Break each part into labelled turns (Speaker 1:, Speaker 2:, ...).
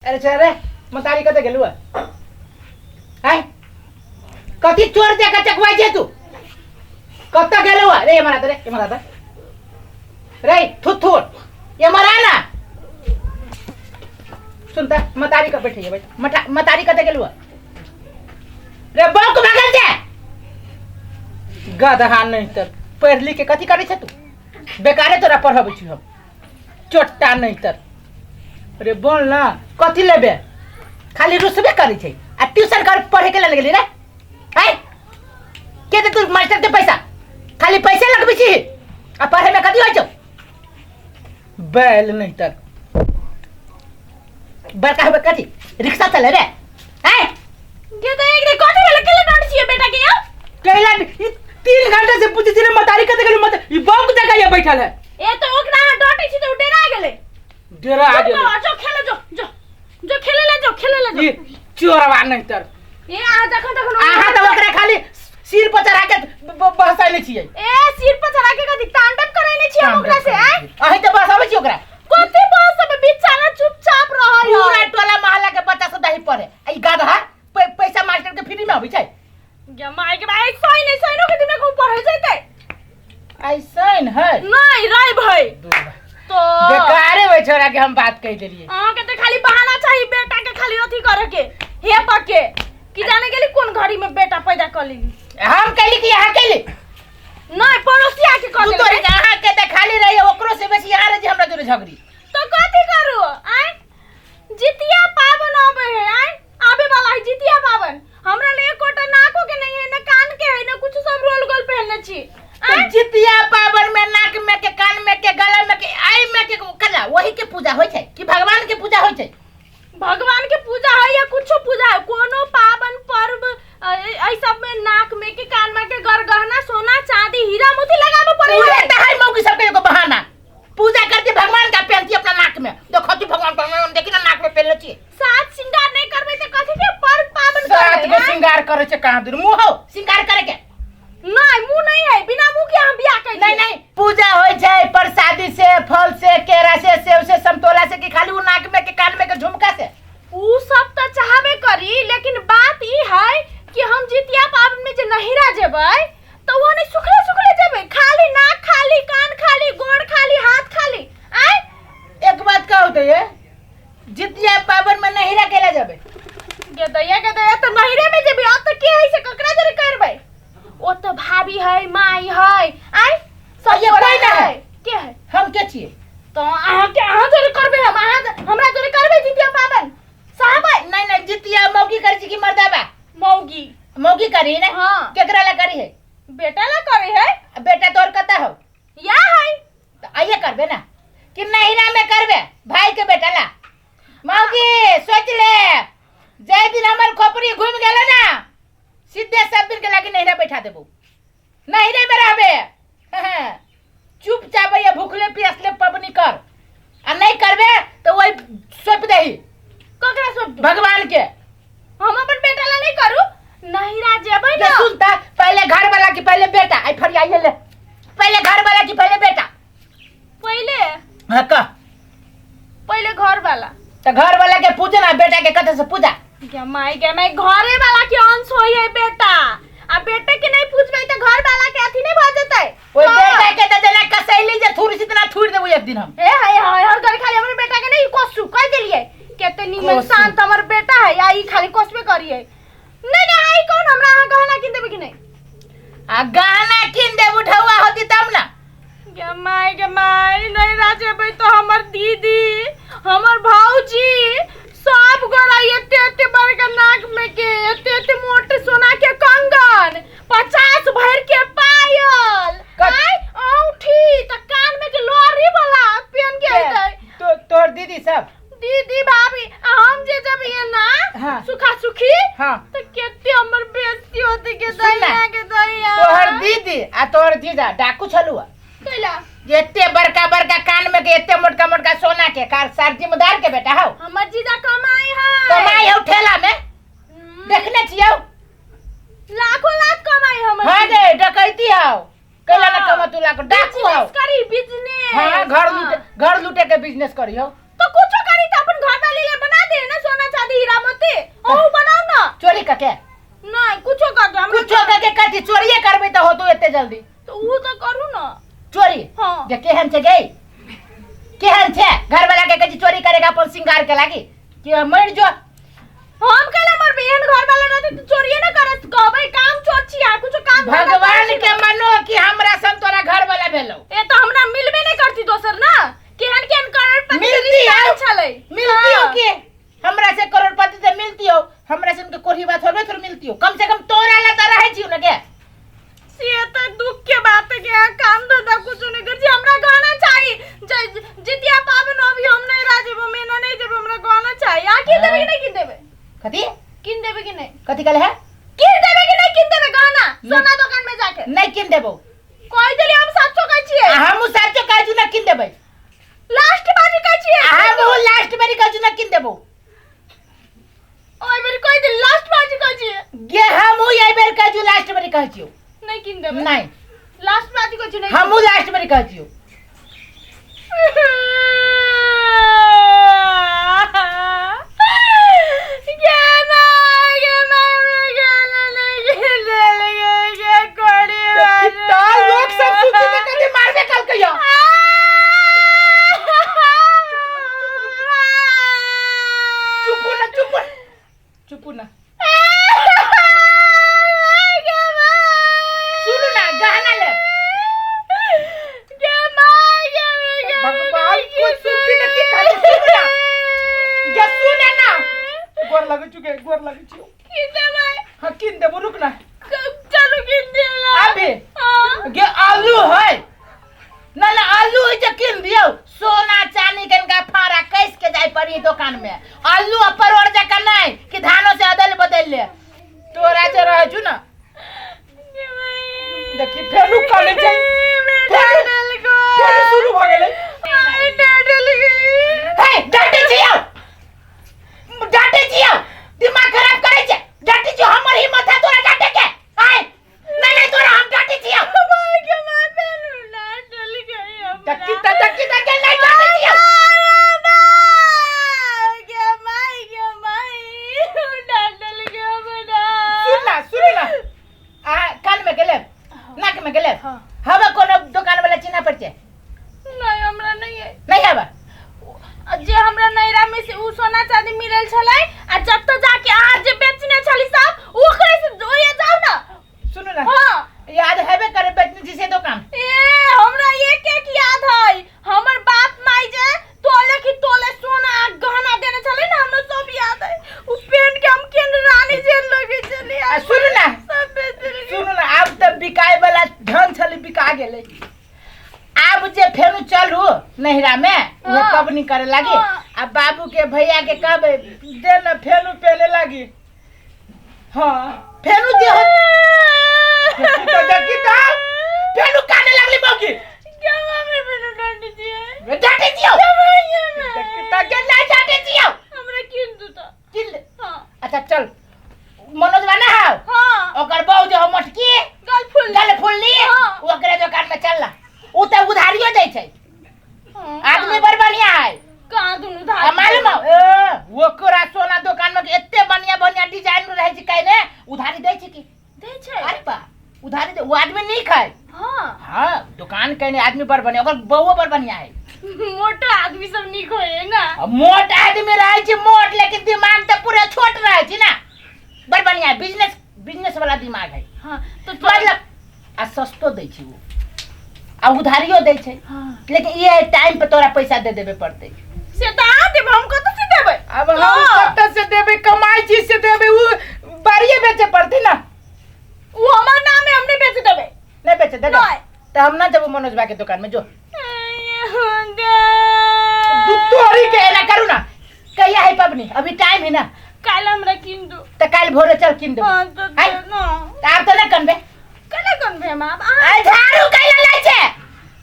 Speaker 1: अरे चल रे मतारी कते गेलु है कति चोर दे के चकवाई जे तू कत गेलु रे ये मारा त रे थुथु ये मारा ना सुनता मतारी का बैठे बैठ मतारी कते गेलु रे बौक भागल जा गधा नहीं तर पढ़ लिख के कथि करे छ तू बेकारे तोरा पढ़ाबै छी हम चोट्टा नहीं तर अरे बोल ना कथी लेबे खाली रुसबे करे छै आ ट्यूशन कर पढ़े के लगली रे है के दे तू मास्टर के पैसा खाली पैसे लगबी छी आ पढ़े में कथी होय छ बैल नहीं तर बड़का है कथी रिक्शा चले रे है
Speaker 2: के तो एक रे कोठे में लगे डांट छिए बेटा के या
Speaker 1: कहला 3 घंटे से पूछी छी रे मतारी कते गेलु मत ई बौक जगह ये बैठल है
Speaker 2: ए तो ओकरा डांटे छी तो डेरा गेले
Speaker 1: डेरा आ गेले
Speaker 2: जो खेले जो खेले ले
Speaker 1: ये चोरवा नहीं तर
Speaker 2: ए आ देखो
Speaker 1: आहा तो ओकरा खाली सिर पर चढ़ा के बहसाइले छिए
Speaker 2: ए सिर पर चढ़ा के कथि तांडव करैले छी हम ओकरा से हैं
Speaker 1: अहि तो बहसाबै छी ओकरा
Speaker 2: कथि बस सब बिचारा चुपचाप रहै
Speaker 1: पूरा टोला मोहल्ला के बच्चा सब दही पड़े ई गाधा पैसा मास्टर के फ्री में आबै छै
Speaker 2: गे माय के भाई सैनो के दिन को पढ़ै जैते
Speaker 1: ऐसन है
Speaker 2: नहीं रे भाई तो
Speaker 1: बेकारे होय छोरा के हम बात कह देलिए
Speaker 2: हां के तो खाली बहाना चाहिए बेटा के खाली अथी करे के हे पके कि जाने गेली कोन घड़ी में बेटा पैदा कर लेली
Speaker 1: हम कहली कि यहां कहली
Speaker 2: नहीं पड़ोसिया के कर
Speaker 1: तू तो यहां के त खाली रही ओकरो से बेसी यहां रे जे हमरा जोरे झगड़ी
Speaker 2: तो कथि करू आय जितिया पावन आबे है आय आबे वाला है जितिया पावन हमरा ले कोटा नाको के नहीं है ना कान के है ना कुछ सब रोल गोल पहनले छी
Speaker 1: तो जितिया पावन में नाक में के कान में के गला में के आई में के कला वही के पूजा होय छै कि भगवान के पूजा होय छै
Speaker 2: भगवान के पूजा है या कुछो पूजा है कोनो पावन पर्व ऐ सब में नाक में के कान में के गहना सोना चांदी हीरा मोती लगाबे पड़े
Speaker 1: है त है मौगी सब के एगो बहाना पूजा करती भगवान का पहनती अपना नाक में देखो तू भगवान का देखी ना नाक में पहन लेती
Speaker 2: साथ श्रृंगार नहीं करबे त कथि के पर्व पावन
Speaker 1: साथ में श्रृंगार करे छै कहां दूर मुंह हो श्रृंगार करे के
Speaker 2: नहीं मुंह नहीं है बिना मुंह के हम बियाह कर
Speaker 1: नहीं पूजा होय छै प्रसादी से फल से केरा से सेव से संतोला से कि खाली उ नाक में के कान में के झुमका से
Speaker 2: उ सब त चाहबे करी लेकिन बात ई है कि हम जितिया पावन में जे नहिरा जेबै तो वो नहीं सुखले जेबै खाली नाक खाली कान खाली गोड़ खाली हाथ खाली आय
Speaker 1: एक बात कहू तो ये जितिया पावन में नहिरा केला जाबे
Speaker 2: के दैया तो नहिरे में जेबै अब त के है से ककरा जरे करबै ओ तो भाभी है माई है आय सब
Speaker 1: ये कोई ना है
Speaker 2: के है
Speaker 1: हम के छिए
Speaker 2: तो अहाँ जरे करबै हम हमरा जरे करबै जितिया पावन साहब
Speaker 1: नहीं जितिया मौगी करी कि मर्दाबा
Speaker 2: मौगी
Speaker 1: करी ना
Speaker 2: हां
Speaker 1: केकरा ला करी है
Speaker 2: बेटा ला करे है
Speaker 1: बेटा तोर कता हो
Speaker 2: या है
Speaker 1: तो आइए करबे ना कि नहिरा में करबे भाई के बेटा ला मौगी सोच ले जय दिन हमर खोपड़ी घूम गेले ना सीधे सब दिन के लागी नहिरा बैठा देबो नहिरे में रहबे चुपचाप ये भूखले प्यासले पबनी कर आ नहीं करबे तो वही सौंप देही
Speaker 2: ककरा सौंप
Speaker 1: भगवान के
Speaker 2: हम अपन बेटा ला नहीं करू नहिरा जेबै ना
Speaker 1: सुनता पहले घर वाला की पहले बेटा आई फरियाई ले पहले घर वाला की पहले बेटा
Speaker 2: पहले
Speaker 1: हां का
Speaker 2: पहले घर वाला
Speaker 1: तो घर वाला के पूजा ना बेटा के कते से पूजा
Speaker 2: के माई घरे वाला के अंश होई है बेटा आ बेटे के नहीं पूछबै त घर वाला के अथी नहीं भ जतै
Speaker 1: ओए बेटा के त जना कसैली जे थूर सितना थूर देबो एक दिन हम
Speaker 2: ए हाय हर घर खाली हमर बेटा के नहीं कोसु कह देलिए केते निमन शांत हमर बेटा है या ई खाली कोसबे करिए नहीं आई कौन हमरा गहना किन देबे कि नहीं
Speaker 1: आ गहना किन दे उठौआ होती तब ना
Speaker 2: के माई नहीं राजेबै तो हमर दीदी हमर भौजी सब गोरा एते बड़का नाक में के एते मोटे सोना के कंगन 50 भर के पायल आय औठी त कान में के लोरी वाला पहन के आइतै
Speaker 1: तोर दीदी सब
Speaker 2: दीदी भाभी हम जे जब ये ना
Speaker 1: हाँ।
Speaker 2: सुखा सुखी
Speaker 1: हां
Speaker 2: तो केते हमर बेइज्जती होती के दैया
Speaker 1: तोहर दीदी आ तोहर जीजा डाकू छलुआ
Speaker 2: कैला
Speaker 1: एते बड़का कान में के एते मोटका सोना के कार सार जिम्मेदार के बेटा हो
Speaker 2: हमर जीजा कमाई है
Speaker 1: कमाई हो ठेला में देखने छियो
Speaker 2: लाखों लाख कमाई हमर
Speaker 1: हां गे डकैती हो कैला ना कमा तू लाख डाकू हो
Speaker 2: करी बिजनेस
Speaker 1: हां घर लूटे के बिजनेस करी हो
Speaker 2: तो कुछो करी त अपन घर वाली ले बना दे ना
Speaker 1: कि मर जो
Speaker 2: हम कहले हमर बहन घर वाला रहते तो चोरिए ना करत कहबै काम चोर छिया कुछ काम
Speaker 1: भगवान के मनो कि हमरा सन तोरा घर वाला भेलो
Speaker 2: ए तो हमरा मिलबे नहीं करती दोसर ना केहन केहन करोड़पति
Speaker 1: मिलती है
Speaker 2: चले
Speaker 1: मिलती हो के हमरा से करोड़पति से मिलती हो हमरा से उनके कोठी बात होबे तो मिलती हो कम से कम तोरा ला त रहै छी न के
Speaker 2: से त दुख के बात है कि काम धंधा कुछ नहीं कर जी हमरा गाना चाहिए जितिया पावन अभी हम नहीं राजेबो मेना नहीं देबो हमरा गाना चाहिए आ की देबे कि नहीं की देबे
Speaker 1: कथी
Speaker 2: किन देबे कि नहीं
Speaker 1: कथी कहले है
Speaker 2: किन देबे कि नहीं किन देबे गाना सोना दुकान में जाके
Speaker 1: नहीं किन देबो
Speaker 2: कोई देली हम 700 कहै छियै
Speaker 1: हम 700 कहै छु न किन देबै
Speaker 2: लास्ट बाजी कहै छियै
Speaker 1: हम लास्ट बारी कहै छु न किन देबो
Speaker 2: ओइ बेर कोई दिन लास्ट बाजी कहै छियै
Speaker 1: गे हम एई बेर कहै छु लास्ट बारी कहै छियो
Speaker 2: नहीं किन देबे
Speaker 1: नहीं
Speaker 2: लास्ट बाजी कहै छु नहीं
Speaker 1: हम लास्ट बारी कहै छियो नहिरा में वो पबनी करे लगी अब बाबू के भैया के कब दे न फेनू पहले लगी हाँ फेनू दे फेनू काने लगली मौकी
Speaker 2: क्या मम्मी फेनू डांटी दिए
Speaker 1: डांटी दियो के ना डांटी दियो
Speaker 2: हमरा किन दू तो
Speaker 1: किन
Speaker 2: हां
Speaker 1: अच्छा चल मनोज बना है
Speaker 2: हां
Speaker 1: ओकर बहु जो मटकी गल फुल्ली ओकरे दुकान में चलला उ त उधारियो दै छै आदमी बड़ बढ़िया है
Speaker 2: कहां दुन उधार
Speaker 1: मालूम वो कोरा सोना दुकान में एते बढ़िया बढ़िया डिजाइन रहे छै काहे ने उधारी दै छै की
Speaker 2: दै छै
Speaker 1: अरे बा उधारी दे वो आदमी नहीं खाए
Speaker 2: हां
Speaker 1: हां दुकान कहने आदमी बड़ बढ़िया ओकर बहुओ बड़ बढ़िया है
Speaker 2: मोटा आदमी सब निक होय ना
Speaker 1: मोट आदमी रहे छै मोट लेकिन दिमाग त पूरा छोट रहे छै ना बड़ बढ़िया बिजनेस वाला दिमाग है
Speaker 2: हां तो
Speaker 1: मतलब आ सस्तो दै छै वो आ उधारियो दै छै
Speaker 2: हां
Speaker 1: लेकिन ये टाइम पे तोरा पैसा दे देबे पड़ते
Speaker 2: से त आ देब हम कत से देबै
Speaker 1: अब हम कत से देबे कमाई चीज से देबे वो बारिये बेचे पड़ती ना
Speaker 2: वो हमार नाम है हमने बेच देबै
Speaker 1: नहीं बेचे देबे त हम ना जब मनोज बा के दुकान में जो तोरी के ना करू ना कहिया है पबनी अभी टाइम है ना
Speaker 2: काल हमरा किन दो
Speaker 1: त काल भोरे चल किन दो
Speaker 2: हां तो ना
Speaker 1: आप तो ना कनबे
Speaker 2: कने कनबे हम
Speaker 1: आ झाड़ू कैला लै छै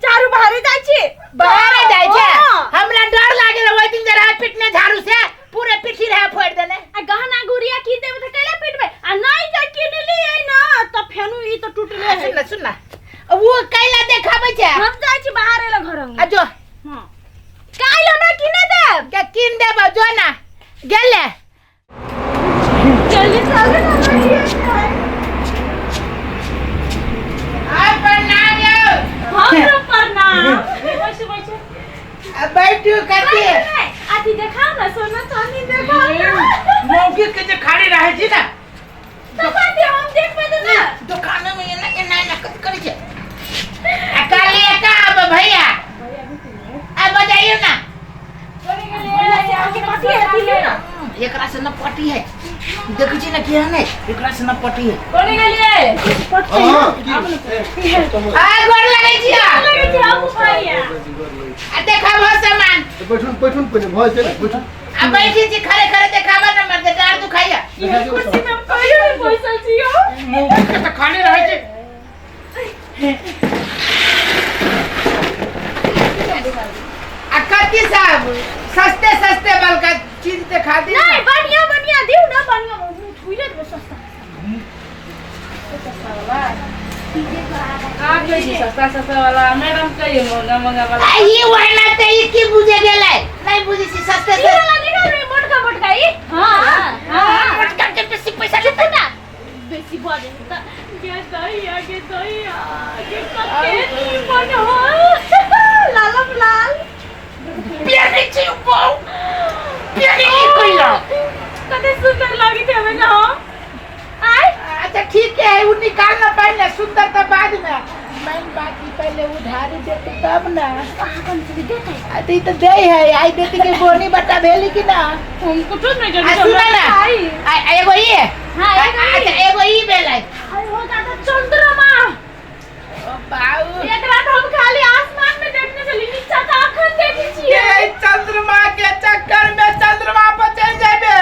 Speaker 2: झाड़ू बाहर जाय छी
Speaker 1: बाहर जाय छै हमरा डर लागे ओइ दिन जरा पिटने झाड़ू से पूरे पिठी रहे फोड़ देने
Speaker 2: आ गहना गुड़िया की देबे त कैला पिटबे आ नहीं जा किन लिए ना त फेनु ई त टूटले है
Speaker 1: सुन ना वो कैला देखाबै छै
Speaker 2: हम जाय छी बाहर एला घर में
Speaker 1: आ जो
Speaker 2: हां काल हमरा किने देब
Speaker 1: के किन देब जो ना गेले
Speaker 2: जल्दी चल ना
Speaker 1: आ प्रणाम यो
Speaker 2: हमरो प्रणाम बैठ
Speaker 1: बैठू कथी
Speaker 2: आती देखाओ ना सोना चांदी देखाओ
Speaker 1: एकरा से न पटी है देखै छी न किया नै एकरा से न पटी है
Speaker 2: कोनी गेलिए पटते
Speaker 1: आ गोर लगै छी
Speaker 2: लगे छी आपको भैया
Speaker 1: आ देखाबो सामान
Speaker 3: बैठून पहिले भय छै बैठून
Speaker 1: आ बैठी छी खरे खरे देखाबो न मर दे डार दुखाइया
Speaker 2: कुर्सी में कहियो नहीं पैसा छियो
Speaker 1: मुंह के त खाली रहै छै आ कति साहब सस्ते सस्ते बलका चीज दिखा दी
Speaker 2: नहीं बढ़िया बढ़िया दियो ना बढ़िया छुइले में सस्ता
Speaker 4: आप कैसी सस्ता वाला मैडम कहिए महंगा वाला
Speaker 1: ये वरना ते ई की बुझे गेलै नहीं बुझी छी सस्ते
Speaker 2: ये वाला देखा रे मोटका ई हां
Speaker 1: मोटका के बेसी पैसा लेते ना
Speaker 2: बेसी बजे त के दहिया के कते मन हो लाल लाल
Speaker 1: प्यारे छी बहु प्यारे की कइला
Speaker 2: कते सुंदर लागी थे हमें ना आय
Speaker 1: अच्छा ठीक है वो निकालना पहले सुंदर तो बाद में मैं बाकी पहले उधारी देते तब ना
Speaker 2: कौन से देते
Speaker 1: अति तो दे है आई देती के बोनी बटा भेली कि ना
Speaker 2: हम कुछ नहीं
Speaker 1: आ
Speaker 2: जानते
Speaker 1: सुना ना एगो ये
Speaker 2: हां
Speaker 1: अच्छा एगो ई भेलै
Speaker 2: अरे हो दादा चंद्रमा
Speaker 1: ओ बाऊ
Speaker 2: एक रात हम खाली आसमान में देखने चली नीचे का अखन देखी छिए
Speaker 1: ये चंद्रमा के चक्कर में चंद्रमा पर चल जाबे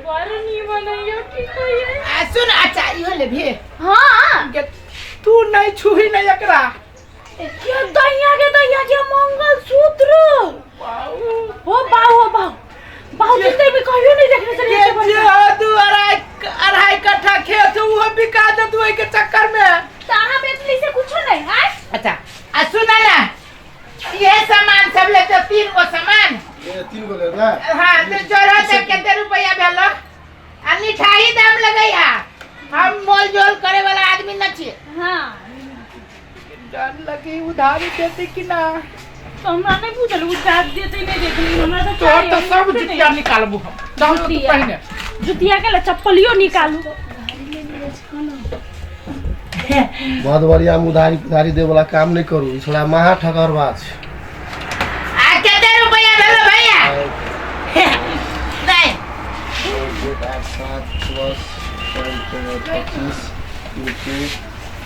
Speaker 2: बरनी बनाइयो की कहिए
Speaker 1: आ सुन अच्छा इहो ले भी
Speaker 2: हां
Speaker 1: के तू नहीं छुही नहीं एकरा
Speaker 2: ये दैया के मंगल सूत्र
Speaker 1: बाऊ
Speaker 2: हो बाऊ जितने भी कहियो नहीं देखने चली
Speaker 1: ये जो दू अढ़ाई कट्ठा खेत वो बिका दे तू के चक्कर में
Speaker 2: ताहा बेचली से कुछ नहीं है
Speaker 1: अच्छा आ सुना ना ये सामान सब ले तो 3 गो सामान
Speaker 3: ए 3 गो ले ना
Speaker 1: हां तो जोड़ा से कितने रुपया भेलो आ मिठाई दाम लगैया हम मोल जोल करे वाला आदमी न छी
Speaker 2: हां
Speaker 1: डर लगी उधारी देते कि ना
Speaker 2: तो हमरा नहीं पूछल उधार देते नहीं देखली हमरा तो
Speaker 1: तो तो सब जुतिया निकालबू हम दाम तो पहले
Speaker 2: जुतिया के चप्पलियो निकालू
Speaker 3: बहुत बढ़िया हम उधारी दे वाला काम नहीं करू थोड़ा महा ठगरवा छै
Speaker 1: आ कितने रुपया भेलो भैया नहीं
Speaker 3: 7 प्लस 25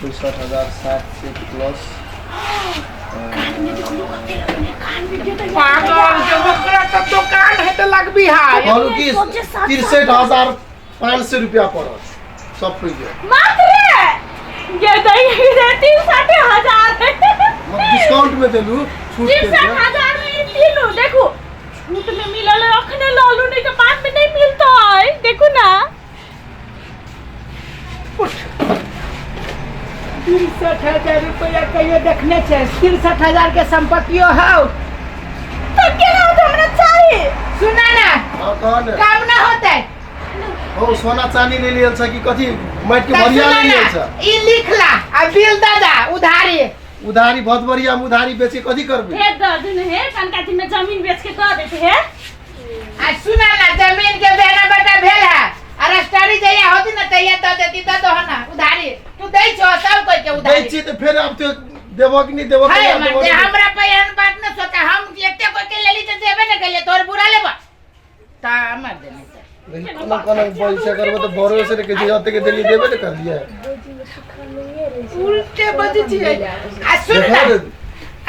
Speaker 3: 60,700 प्लस
Speaker 1: पागल जो ओकरा तो दुकान है तो लगबी है
Speaker 3: और की 63,500 रुपया पड़त सब पैसे
Speaker 2: मात्र ये दैया की देती 60,000
Speaker 3: हम डिस्काउंट में देलू छूट के
Speaker 2: 60,000 में ये तीनों देखो छूट में मिलल रखने लालू नहीं तो बाद में नहीं मिलता है देखो ना
Speaker 1: 63,000 रुपया कहियो देखने छे 63,000 के संपत्तियो हौ
Speaker 2: तो केना होता हमरा चाहिए
Speaker 1: सुना ना
Speaker 3: हां कौन
Speaker 1: काम ना होते
Speaker 3: ओ सोना चांदी ले लियल छ कि कथि माइट के बढ़िया ले लियल छ
Speaker 1: ई लिखला आ बिल दादा उधारी
Speaker 3: उधारी बहुत बढ़िया हम उधारी बेचे कथि करबे
Speaker 2: हे दर्द ने है कनकाती में जमीन बेच के दे देते हैं
Speaker 1: आ सुना ना जमीन के बेना बेटा भेल है आ रजिस्ट्री जइया होती ना तइया तो देती तो ना उधारी तू दै छो सब कोई के
Speaker 3: दै
Speaker 1: उधारी
Speaker 3: छी त फेर अब तो देबो कि नहीं देबो
Speaker 1: है मत हमरा पे एहन बात न सोचा हम एते कोई के लेली त देबे न कइले तोर बुरा लेबा ता मर देने
Speaker 3: कोन पैसा करबो तो बरो से के जते के देली देबे न कर लिया
Speaker 1: उल्टे बज छिए आ सुन ना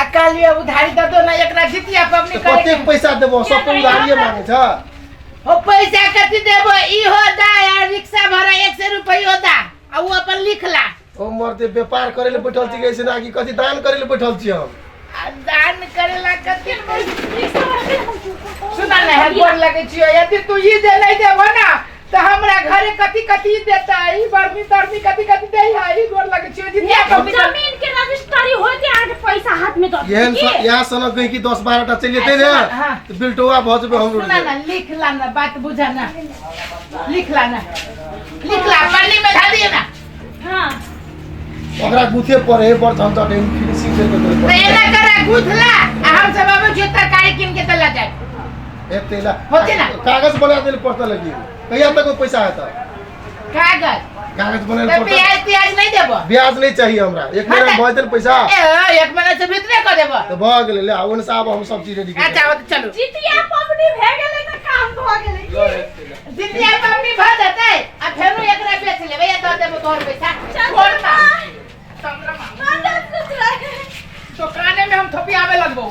Speaker 1: आ कालिया उधारी द दो ना एकरा जितिया पबनी करे
Speaker 3: कते पैसा देबो सब तो उधारिये मांगे छ
Speaker 1: हो पैसा कथि देबो ई हो दा यार रिक्शा भाड़ा 100 रुपया दा आ वो अपन लिखला
Speaker 3: ओ मरते व्यापार करे ले बैठल छी कैसे ना कि कथि दान करे ले बैठल छी हम
Speaker 1: आ दान करेला कथि सुना ना है बोल लगे छियो यदि तू ई दे नहीं देबो ना तो हमरा घरे कथि देता ई बर्मी तरमी कथि दे है ई बोल लगे छियो जितिया पबनी
Speaker 2: जमीन के रजिस्ट्री होते आज पैसा हाथ में दो
Speaker 3: यहाँ सनक गई कि 10-12 टा चलिए थे ना
Speaker 1: हाँ।
Speaker 3: तो बिल्टोवा बहुत पे हम
Speaker 1: सुना ना लिखला ना बात बुझा ना लिखला पन्नी में डाल दिए ना
Speaker 2: हां
Speaker 3: ओकरा गुथे पड़े बड़ झंझट है फिनिशिंग दे
Speaker 1: तो
Speaker 3: दे
Speaker 1: एना करा गुथला आ हम सब अब जो तरकारी किन के तला जाए
Speaker 3: एक तेला
Speaker 1: होते ना।
Speaker 3: कागज बना देले पड़ता लगी कहिया तक पैसा है तो कागज बना
Speaker 1: तो प्याज नहीं देबो
Speaker 3: ब्याज नहीं चाहिए हमरा एक महीना में भइल पैसा
Speaker 1: एक महीना से भीतर कर देबो
Speaker 3: तो भ गेले ले आवन साहब हम सब चीज रेडी कर
Speaker 1: अच्छा चलो
Speaker 2: जितिया पबनी भे गेले त काम भ गेले
Speaker 1: जितिया पबनी भ जते आ फेरो एकरा बेच लेबै या द देबो तोहर पैसा छोड़ ना दुकाने में हम थोपी आवे लगबो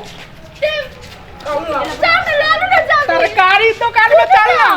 Speaker 1: तरकारी दुकान में चल ना